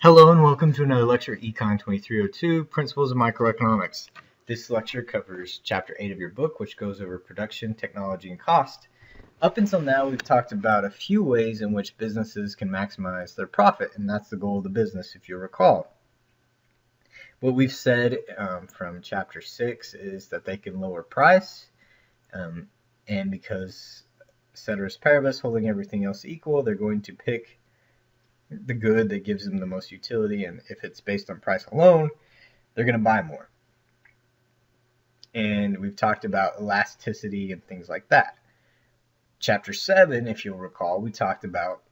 Hello and welcome to another lecture, Econ 2302, Principles of Microeconomics. This lecture covers Chapter 8 of your book, which goes over production, technology, and cost. Up until now, we've talked about a few ways in which businesses can maximize their profit, and that's the goal of the business, if you recall. What we've said from Chapter 6 is that they can lower price, and because ceteris paribus, holding everything else equal, they're going to pick the good that gives them the most utility, and if it's based on price alone, they're going to buy more. And we've talked about elasticity and things like that. Chapter 7, if you'll recall, we talked about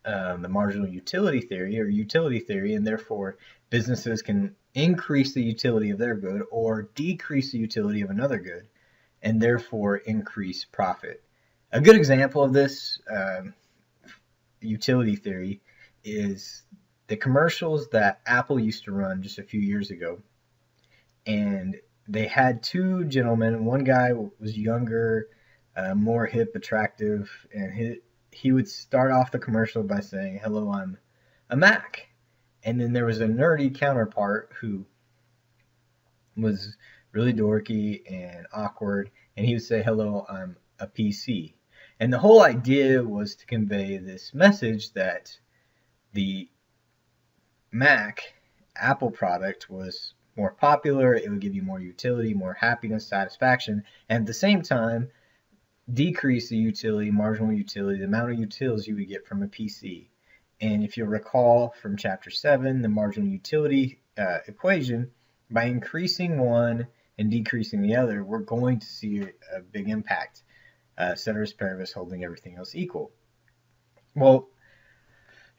the marginal utility theory or utility theory, and therefore businesses can increase the utility of their good or decrease the utility of another good, and therefore increase profit. A good example of this utility theory is the commercials that Apple used to run just a few years ago. And they had two gentlemen. One guy was younger, more hip, attractive, and he would start off the commercial by saying, "Hello, I'm a Mac." And then there was a nerdy counterpart who was really dorky and awkward, and he would say, "Hello, I'm a PC." And the whole idea was to convey this message that the Mac, Apple product, was more popular, it would give you more utility, more happiness, satisfaction, and at the same time, decrease the utility, marginal utility, the amount of utils you would get from a PC. And if you'll recall from Chapter 7, the marginal utility equation, by increasing one and decreasing the other, we're going to see a big impact. Ceteris paribus, holding everything else equal. Well,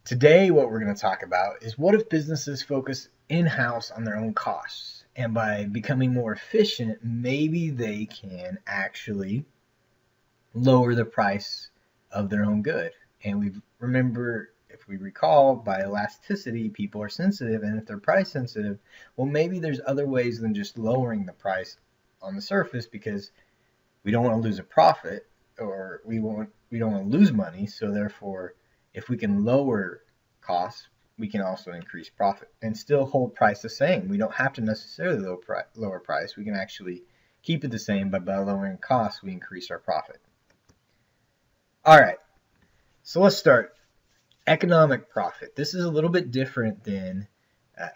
today what we're going to talk about is what if businesses focus in-house on their own costs, and by becoming more efficient, maybe they can actually lower the price of their own good. And we remember, if we recall, by elasticity, people are sensitive, and if they're price sensitive, well, maybe there's other ways than just lowering the price on the surface, because we don't want to lose a profit, or we don't want to lose money. So therefore, if we can lower costs, we can also increase profit and still hold price the same. We don't have to necessarily lower price. We can actually keep it the same, but by lowering costs, we increase our profit. All right, so let's start. Economic profit. This is a little bit different than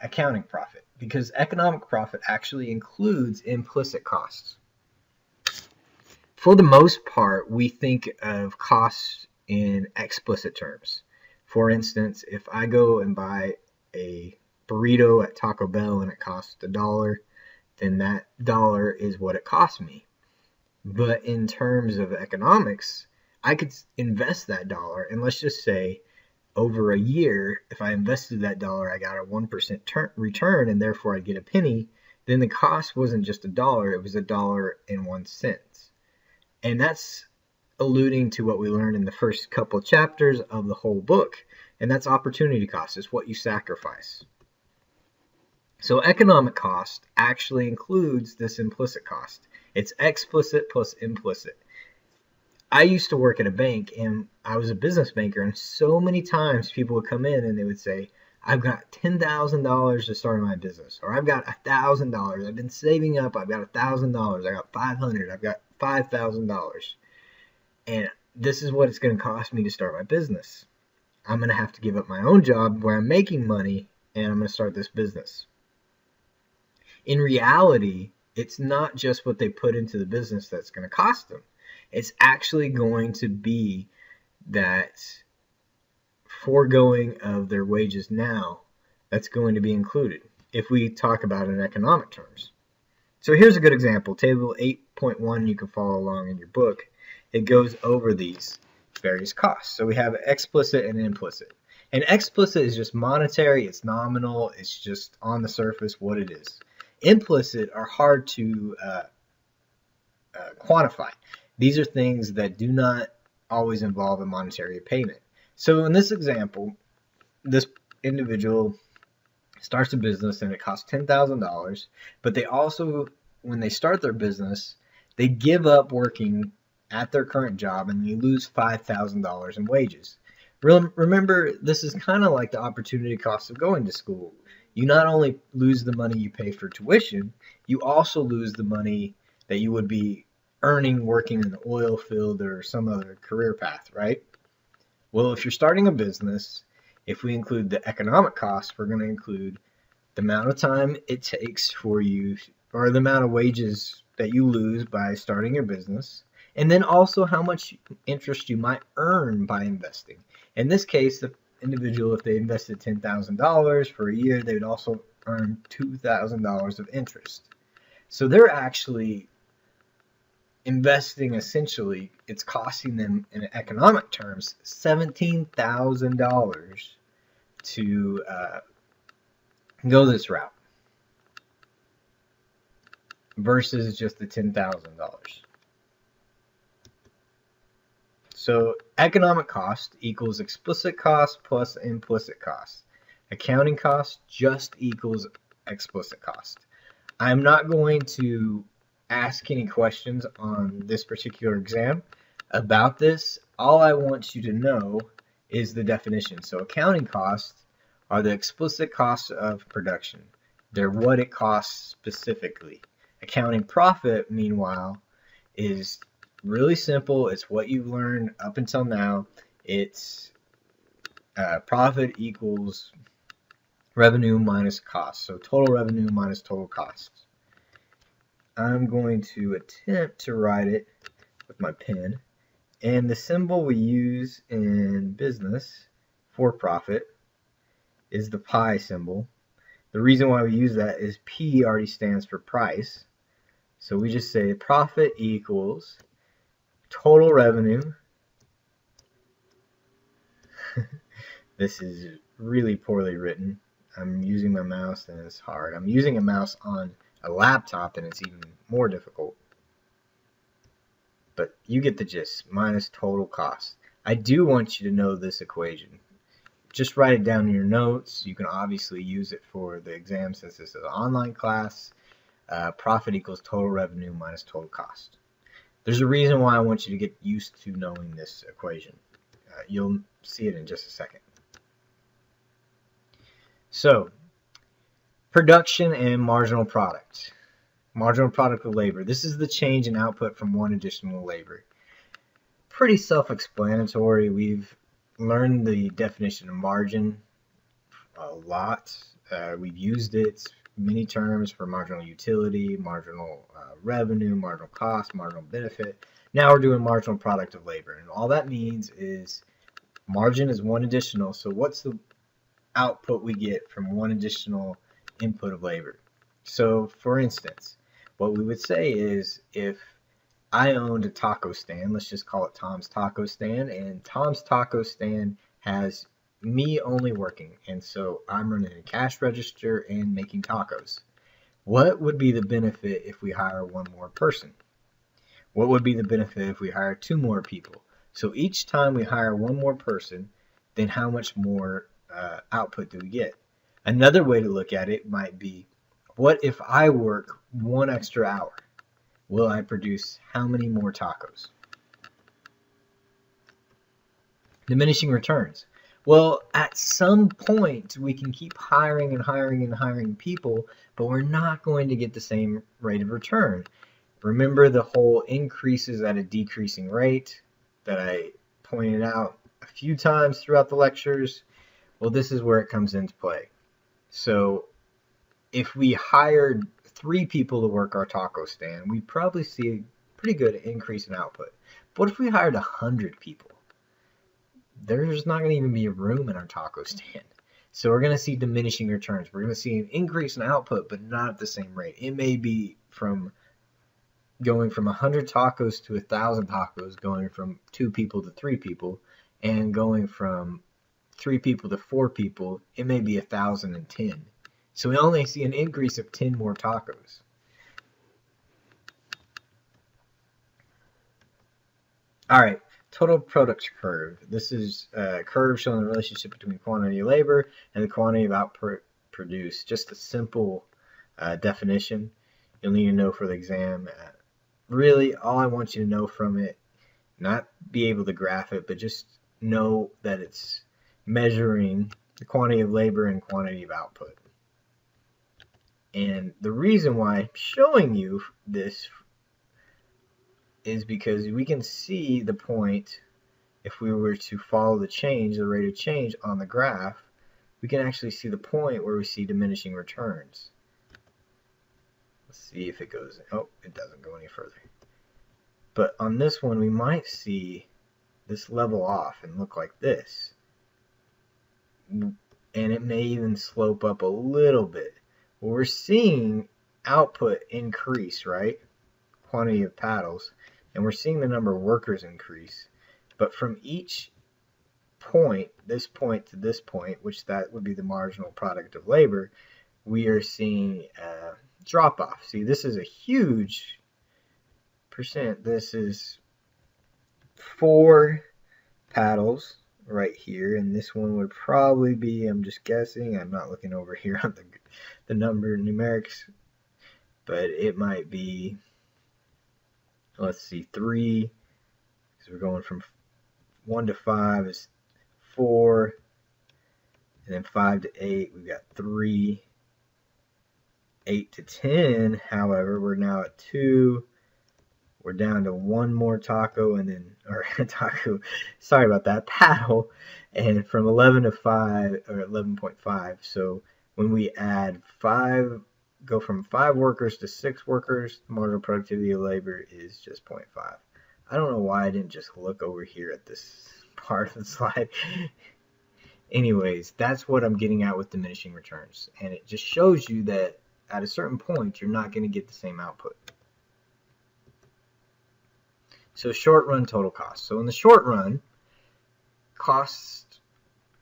accounting profit, because economic profit actually includes implicit costs. For the most part, we think of costs in explicit terms. For instance, if I go and buy a burrito at Taco Bell and it costs $1, then that dollar is what it costs me. But in terms of economics, I could invest that dollar, and let's just say over a year, if I invested that dollar, I got a 1% return, and therefore I'd get a penny. Then the cost wasn't just $1, it was $1.01. And that's alluding to what we learned in the first couple chapters of the whole book, and that's opportunity cost. It's what you sacrifice. So economic cost actually includes this implicit cost. It's explicit plus implicit. I used to work at a bank, and I was a business banker, and so many times people would come in and they would say, "I've got $10,000 to start my business," or "I've got $1,000. I've been saving up. I've got $1,000. I got $500. I've got $5,000. And this is what it's going to cost me to start my business. I'm going to have to give up my own job where I'm making money, and I'm going to start this business." In reality, it's not just what they put into the business that's going to cost them. It's actually going to be that foregoing of their wages now that's going to be included if we talk about it in economic terms. So here's a good example. Table 8.1, you can follow along in your book. It goes over these various costs. So we have explicit and implicit. And explicit is just monetary, it's nominal, it's just on the surface what it is. Implicit are hard to quantify. These are things that do not always involve a monetary payment. So in this example, this individual starts a business and it costs $10,000, but they also, when they start their business, they give up working at their current job and you lose $5,000 in wages. Remember, this is kind of like the opportunity cost of going to school. You not only lose the money you pay for tuition, you also lose the money that you would be earning working in the oil field or some other career path, right? Well, if you're starting a business, if we include the economic costs, we're going to include the amount of time it takes for you, or the amount of wages that you lose by starting your business, and then also how much interest you might earn by investing. In this case, the individual, if they invested $10,000 for a year, they would also earn $2,000 of interest. So they're actually investing, essentially, it's costing them in economic terms $17,000 to go this route versus just the $10,000. So economic cost equals explicit cost plus implicit cost. Accounting cost just equals explicit cost. I'm not going to ask any questions on this particular exam about this. All I want you to know is the definition. So accounting costs are the explicit costs of production. They're what it costs specifically. Accounting profit, meanwhile, is really simple. It's what you've learned up until now. It's profit equals revenue minus cost. So total revenue minus total cost. I'm going to attempt to write it with my pen. And the symbol we use in business for profit is the pi symbol. The reason why we use that is P already stands for price. So we just say profit equals total revenue. This is really poorly written. I'm using my mouse and it's hard. I'm using a mouse on a laptop and it's even more difficult. But you get the gist. Minus total cost. I do want you to know this equation. Just write it down in your notes. You can obviously use it for the exam since this is an online class. Profit equals total revenue minus total cost. There's a reason why I want you to get used to knowing this equation. You'll see it in just a second. So, production and marginal product. Marginal product of labor. This is the change in output from one additional labor. Pretty self-explanatory. We've learned the definition of margin a lot. We've used it many terms for marginal utility, marginal revenue, marginal cost, marginal benefit. Now we're doing marginal product of labor. And all that means is margin is one additional. So what's the output we get from one additional input of labor? So for instance, what we would say is if I owned a taco stand, let's just call it Tom's Taco Stand, and Tom's Taco Stand has me only working, and so I'm running a cash register and making tacos. What would be the benefit if we hire one more person? What would be the benefit if we hire two more people? So each time we hire one more person, then how much more output do we get? Another way to look at it might be, what if I work one extra hour? Will I produce how many more tacos? Diminishing returns. Well, at some point, we can keep hiring and hiring and hiring people, but we're not going to get the same rate of return. Remember the whole increases at a decreasing rate that I pointed out a few times throughout the lectures? Well, this is where it comes into play. So if we hired 3 people to work our taco stand, we'd probably see a pretty good increase in output. But what if we hired 100 people? There's not going to even be room in our taco stand. So we're going to see diminishing returns. We're going to see an increase in output, but not at the same rate. It may be from going from 100 tacos to 1,000 tacos, going from 2 people to 3 people, and going from 3 people to 4 people, it may be 1,010. So we only see an increase of 10 more tacos. All right, total product curve. This is a curve showing the relationship between quantity of labor and the quantity of output produced. Just a simple definition you'll need to know for the exam. Really, all I want you to know from it, not be able to graph it, but just know that it's measuring the quantity of labor and quantity of output. And the reason why I'm showing you this is because we can see the point. If we were to follow the change, the rate of change on the graph, we can actually see the point where we see diminishing returns. Let's see if it goes, oh, it doesn't go any further. But on this one, we might see this level off and look like this. And it may even slope up a little bit. Well, we're seeing output increase, right? Quantity of paddles. And we're seeing the number of workers increase. But from each point, this point to this point, which that would be the marginal product of labor, we are seeing a drop off. See, this is a huge percent. This is 4 paddles right here, and this one would probably be, I'm just guessing, I'm not looking over here on the number numerics, but it might be, let's see, 3, because we're going from 1 to 5 is 4, and then 5 to 8 we've got 3. 8 to 10, however, we're now at 2. We're down to 1 more taco, and then, or taco, sorry about that, paddle, and from 11 to 5, or 11.5. So when we add 5, go from 5 workers to 6 workers, the marginal productivity of labor is just 0.5. I don't know why I didn't just look over here at this part of the slide. Anyways, that's what I'm getting at with diminishing returns. And it just shows you that at a certain point, you're not going to get the same output. So short run total cost. So in the short run, costs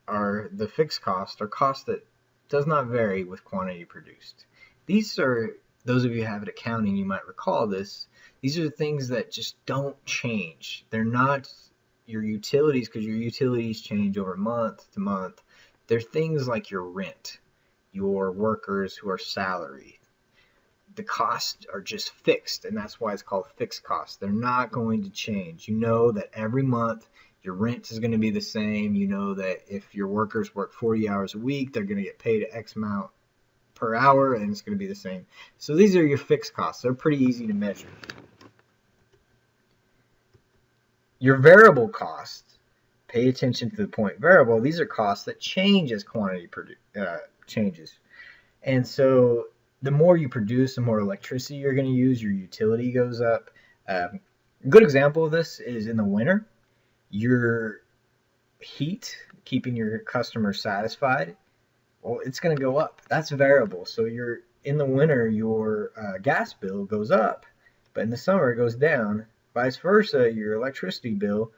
are the fixed cost, or cost that does not vary with quantity produced. These are, those of you who have it accounting, you might recall this. These are the things that just don't change. They're not your utilities, because your utilities change over month to month. They're things like your rent, your workers who are salaried. The costs are just fixed, and that's why it's called fixed costs. They're not going to change. You know that every month your rent is going to be the same. You know that if your workers work 40 hours a week, they're going to get paid X amount per hour, and it's going to be the same. So these are your fixed costs. They're pretty easy to measure. Your variable costs, pay attention to the point variable. These are costs that change as quantity changes. And so the more you produce, the more electricity you're going to use, your utility goes up. A good example of this is in the winter. Your heat, keeping your customers satisfied, well, it's going to go up. That's variable. So you're in the winter, your gas bill goes up, but in the summer it goes down. Vice versa, your electricity bill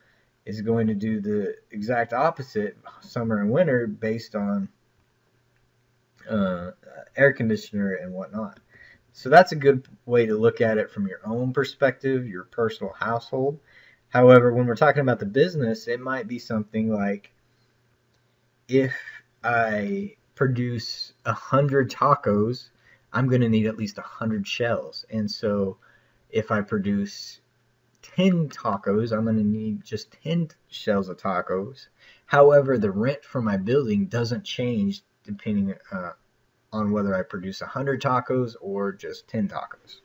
is going to do the exact opposite, summer and winter, based on air conditioner and whatnot. So that's a good way to look at it from your own perspective, your personal household. However, when we're talking about the business, it might be something like, if I produce 100 tacos, I'm going to need at least 100 shells. And so if I produce 10 tacos, I'm going to need just 10 shells of tacos. However, the rent for my building doesn't change depending on whether I produce 100 tacos or just 10 tacos.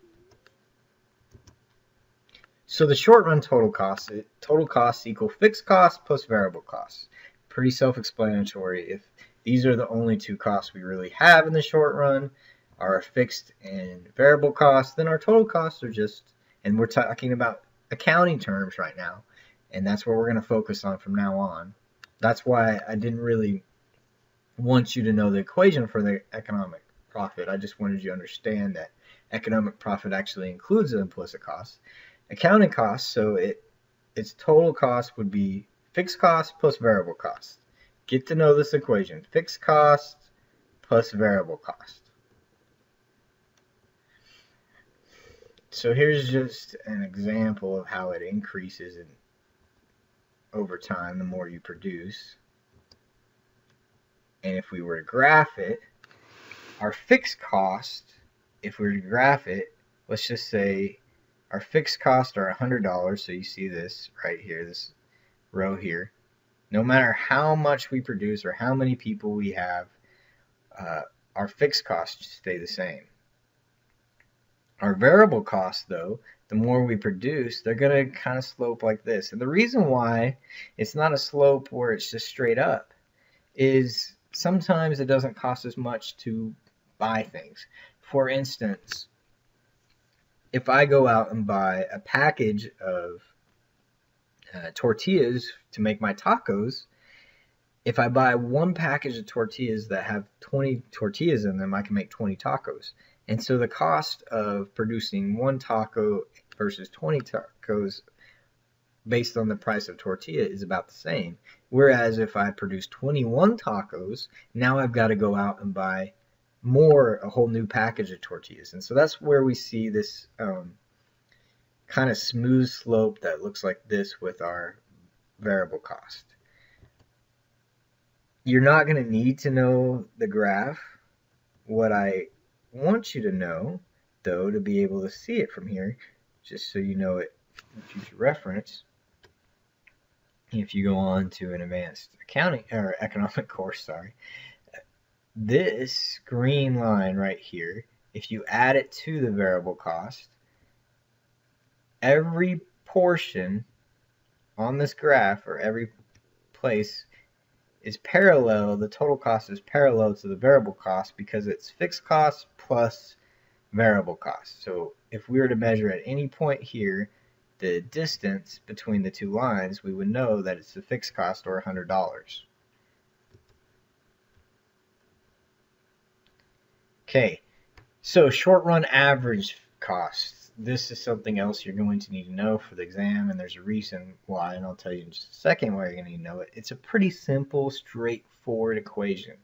So the short run total costs equal fixed costs plus variable costs. Pretty self-explanatory. If these are the only two costs we really have in the short run, are fixed and variable costs, then our total costs are just, and we're talking about accounting terms right now, and that's what we're going to focus on from now on. That's why I didn't really want you to know the equation for the economic profit. I just wanted you to understand that economic profit actually includes the implicit costs. Accounting costs, so its total cost would be fixed costs plus variable costs. Get to know this equation: fixed cost plus variable cost. So here's just an example of how it increases over time the more you produce. And if we were to graph it, our fixed cost, if we were to graph it, let's just say our fixed costs are $100. So you see this right here, this row here. No matter how much we produce or how many people we have, our fixed costs stay the same. Our variable costs, though, the more we produce, they're going to kind of slope like this. And the reason why it's not a slope where it's just straight up is sometimes it doesn't cost as much to buy things. For instance, if I go out and buy a package of tortillas to make my tacos, if I buy one package of tortillas that have 20 tortillas in them, I can make 20 tacos. And so the cost of producing one taco versus 20 tacos based on the price of tortilla is about the same. Whereas if I produce 21 tacos, now I've got to go out and buy a whole new package of tortillas. And so that's where we see this kind of smooth slope that looks like this with our variable cost. You're not going to need to know the graph. What I want you to know, though, to be able to see it from here, just so you know it in future reference, if you go on to an advanced accounting or economic course, this green line right here, if you add it to the variable cost, every portion on this graph or every place is parallel, the total cost is parallel to the variable cost because it's fixed cost plus variable cost. So if we were to measure at any point here the distance between the two lines, we would know that it's the fixed cost or $100. Okay, so short run average costs. This is something else you're going to need to know for the exam, and there's a reason why, and I'll tell you in just a second why you're going to need to know it. It's a pretty simple, straightforward equation.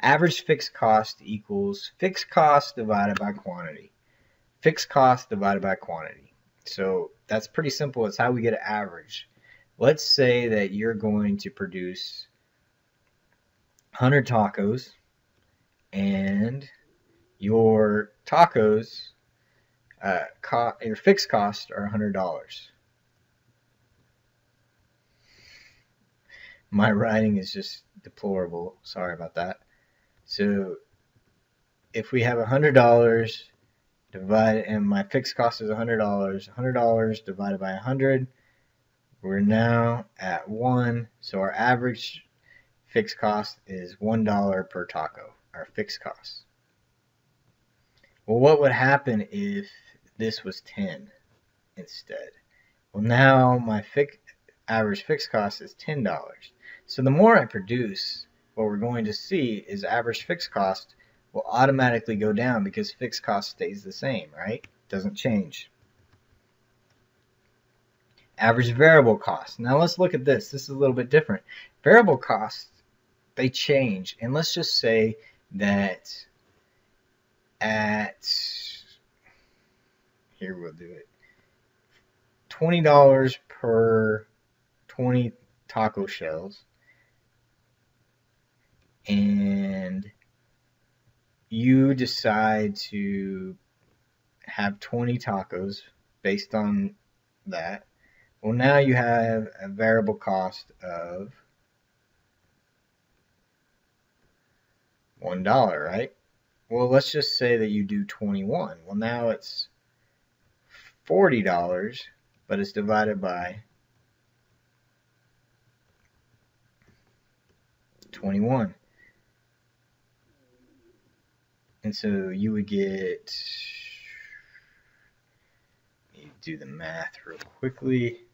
Average fixed cost equals fixed cost divided by quantity. Fixed cost divided by quantity. So that's pretty simple. It's how we get an average. Let's say that you're going to produce 100 tacos, and your tacos your fixed costs are $100. My writing is just deplorable. Sorry about that. So if we have $100 divided, and my fixed cost is $100, $100 divided by 100, we're now at 1. So our average fixed cost is $1 per taco, our fixed cost. Well, what would happen if this was 10 instead? Well, now my average fixed cost is $10. So the more I produce, what we're going to see is average fixed cost will automatically go down because fixed cost stays the same, right? Doesn't change. Average variable cost. Now let's look at this. This is a little bit different. Variable costs, they change. And let's just say that here we'll do it, $20 per 20 taco shells, and you decide to have 20 tacos based on that. Well, now you have a variable cost of $1, right? Well, let's just say that you do 21. Well, now it's $40, but it's divided by 21. And so you would get, you do the math real quickly.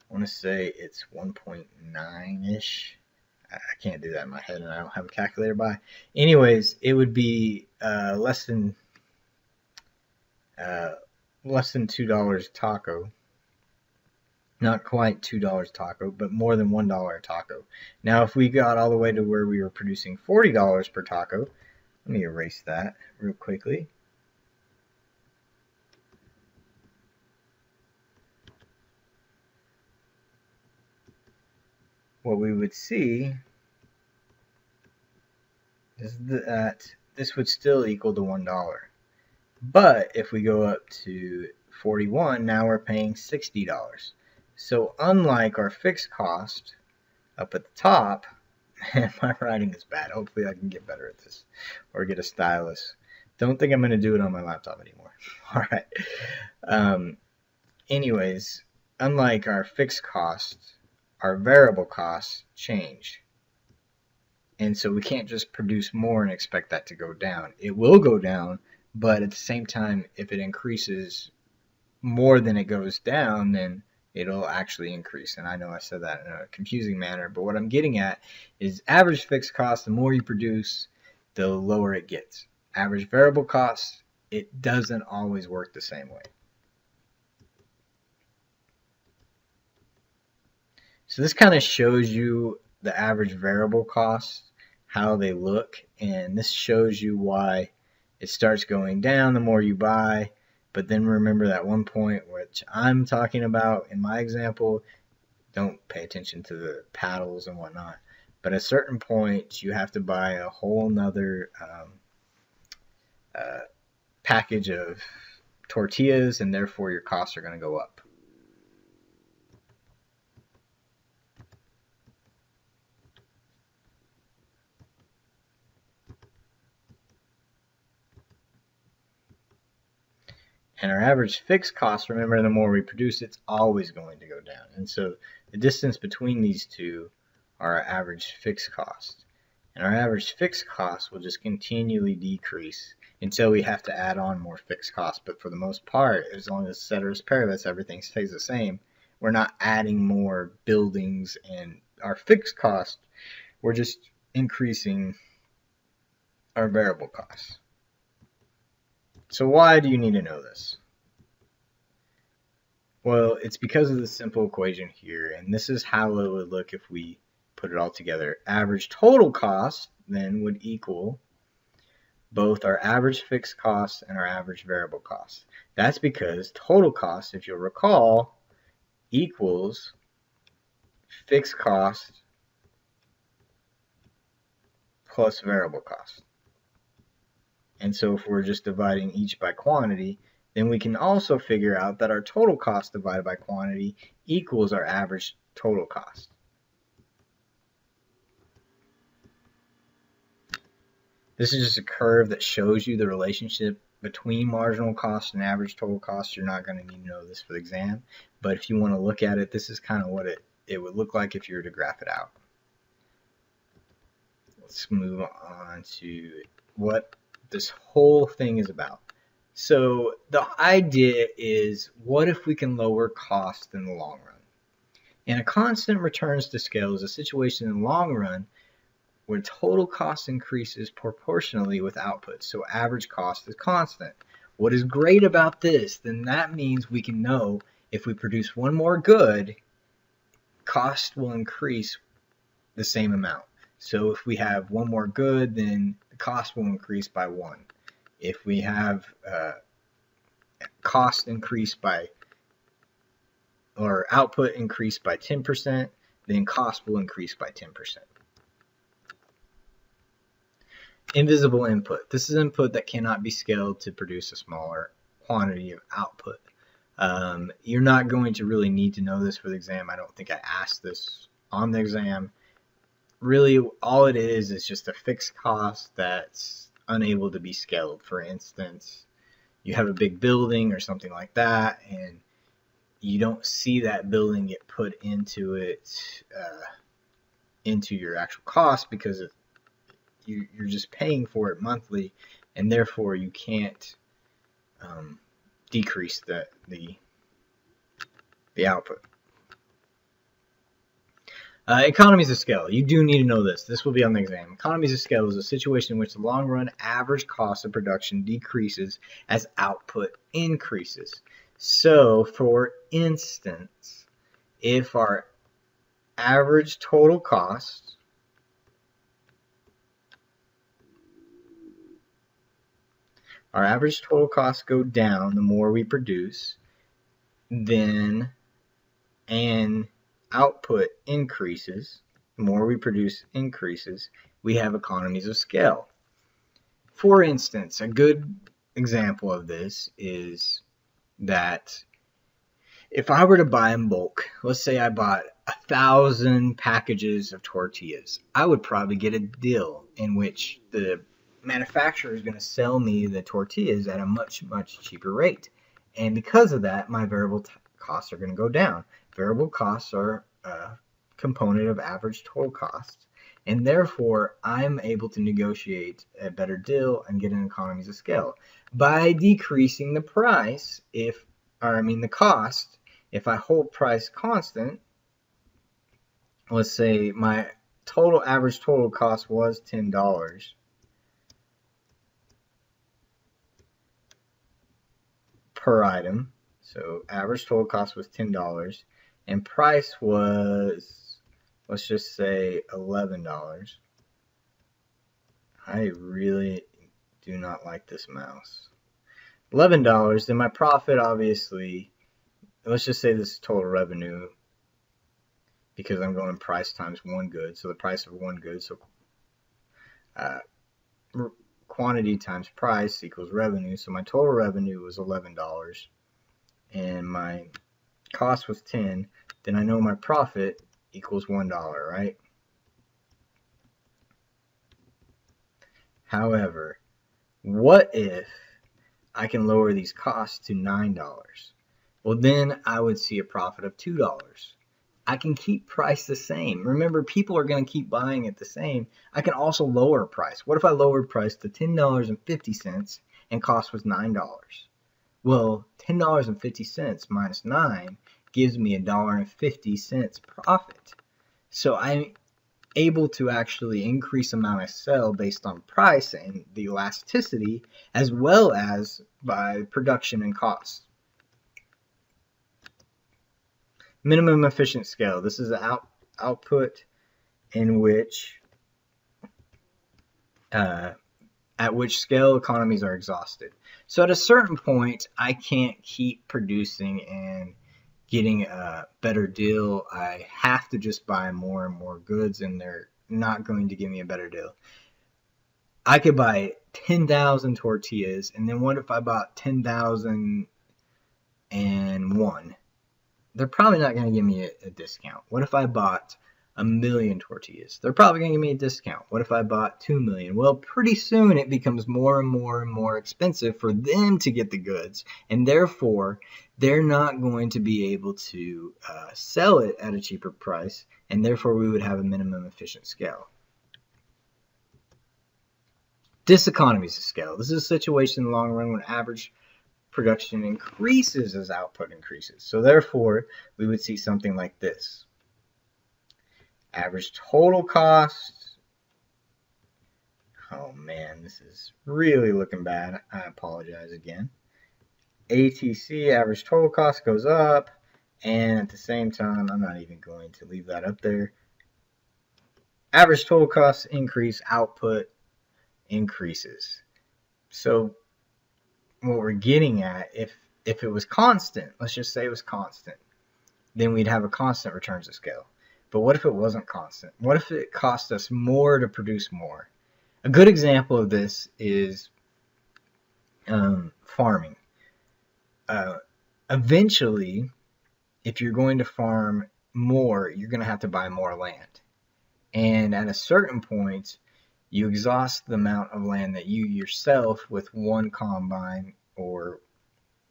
I want to say it's 1.9-ish. I can't do that in my head, and I don't have a calculator by. Anyways, it would be less than $2 a taco. Not quite $2 a taco, but more than $1 a taco. Now, if we got all the way to where we were producing $40 per taco, let me erase that real quickly. What we would see is that this would still equal to $1. But if we go up to 41, now we're paying $60. So unlike our fixed cost, up at the top, and my writing is bad. Hopefully I can get better at this or get a stylus. Don't think I'm going to do it on my laptop anymore. All right. Anyways, unlike our fixed costs, our variable costs change. And so we can't just produce more and expect that to go down. It will go down, but at the same time, if it increases more than it goes down, then it'll actually increase. And I know I said that in a confusing manner, but what I'm getting at is average fixed cost, the more you produce, the lower it gets. Average variable cost, it doesn't always work the same way. So this kind of shows you the average variable costs, how they look, and this shows you why it starts going down the more you buy. But then remember that one point which I'm talking about in my example, don't pay attention to the paddles and whatnot. But at a certain point, you have to buy a whole nother package of tortillas, and therefore your costs are going to go up. And our average fixed cost, remember, the more we produce, it's always going to go down. And so the distance between these two are our average fixed cost. And our average fixed cost will just continually decrease until we have to add on more fixed costs. But for the most part, as long as ceteris paribus, everything stays the same. We're not adding more buildings and our fixed cost. We're just increasing our variable costs. So why do you need to know this? Well, it's because of the simple equation here, and this is how it would look if we put it all together. Average total cost then would equal both our average fixed cost and our average variable cost. That's because total cost, if you'll recall, equals fixed cost plus variable cost. And so if we're just dividing each by quantity, then we can also figure out that our total cost divided by quantity equals our average total cost. This is just a curve that shows you the relationship between marginal cost and average total cost. You're not going to need to know this for the exam, but if you want to look at it, this is kind of what it would look like if you were to graph it out. Let's move on to what this whole thing is about. So the idea is, what if we can lower costs in the long run? And a constant returns to scale is a situation in the long run where total cost increases proportionally with output. So average cost is constant. What is great about this, then that means we can know if we produce one more good, cost will increase the same amount. So if we have one more good, then the cost will increase by 1. If we have cost increase by, or output increase by 10%, then cost will increase by 10%. Invisible input. This is input that cannot be scaled to produce a smaller quantity of output. You're not going to really need to know this for the exam. I don't think I asked this on the exam. Really, all it is just a fixed cost that's unable to be scaled. For instance, you have a big building or something like that, and you don't see that building get put into your actual cost because you're just paying for it monthly, and therefore you can't decrease the output. Economies of scale. You do need to know this. This will be on the exam. Economies of scale is a situation in which the long-run average cost of production decreases as output increases. So, for instance, if our average total cost go down the more we produce, then and output increases, the more we produce increases, we have economies of scale. For instance, a good example of this is that If I were to buy in bulk, let's say I bought 1,000 packages of tortillas, I would probably get a deal in which the manufacturer is going to sell me the tortillas at a much, much cheaper rate. And because of that, my variable costs are going to go down. Variable costs are a component of average total costs. And therefore, I'm able to negotiate a better deal and get an economies of scale by decreasing the price the cost. If I hold price constant, let's say my average total cost was $10 per item. So average total cost was $10 and price was, let's just say, $11. I really do not like this mouse. $11, then my profit, obviously, let's just say this is total revenue because I'm going price times one good. So the price of one good, so quantity times price equals revenue. So my total revenue was $11 and my cost was 10. Then I know my profit equals $1, right? However, what if I can lower these costs to $9? Well, then I would see a profit of $2. I can keep price the same. Remember, people are going to keep buying it the same. I can also lower price. What if I lowered price to $10.50 and cost was $9? Well, $10.50 minus 9 gives me $1.50 profit. So I'm able to actually increase the amount I sell based on price and the elasticity, as well as by production and cost. Minimum efficient scale. This is an output in which at which scale economies are exhausted. So at a certain point, I can't keep producing and getting a better deal. I have to just buy more and more goods, and they're not going to give me a better deal. I could buy 10,000 tortillas, and then what if I bought 10,001? They're probably not going to give me a discount. What if I bought 1,000,000 tortillas? They're probably going to give me a discount. What if I bought 2,000,000? Well, pretty soon it becomes more and more and more expensive for them to get the goods, and therefore they're not going to be able to sell it at a cheaper price, and therefore we would have a minimum efficient scale. Diseconomies of scale. This is a situation in the long run when average production increases as output increases. So therefore, we would see something like this. Average total cost. Oh man, this is really looking bad. I apologize again. ATC, average total cost, goes up, and at the same time, I'm not even going to leave that up there. Average total cost increase, output increases. So what we're getting at, if it was constant, let's just say it was constant, then we'd have a constant returns to scale. But what if it wasn't constant? What if it cost us more to produce more? A good example of this is farming. Eventually, if you're going to farm more, you're going to have to buy more land. And at a certain point, you exhaust the amount of land that you yourself, with one combine or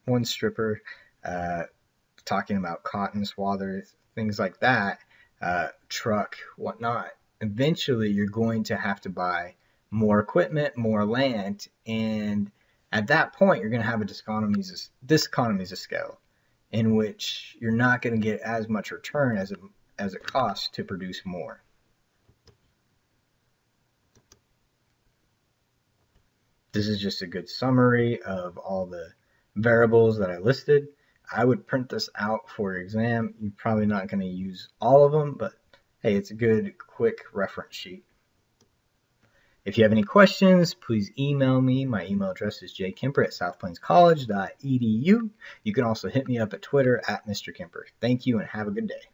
one stripper, talking about cotton swathers, things like that, truck, whatnot. Eventually, you're going to have to buy more equipment, more land, and at that point, you're going to have a diseconomies of scale, in which you're not going to get as much return as it costs to produce more. This is just a good summary of all the variables that I listed. I would print this out for your exam. You're probably not going to use all of them, but hey, it's a good, quick reference sheet. If you have any questions, please email me. My email address is jkemper@southplainscollege.edu. You can also hit me up at Twitter @Mr. Kemper. Thank you and have a good day.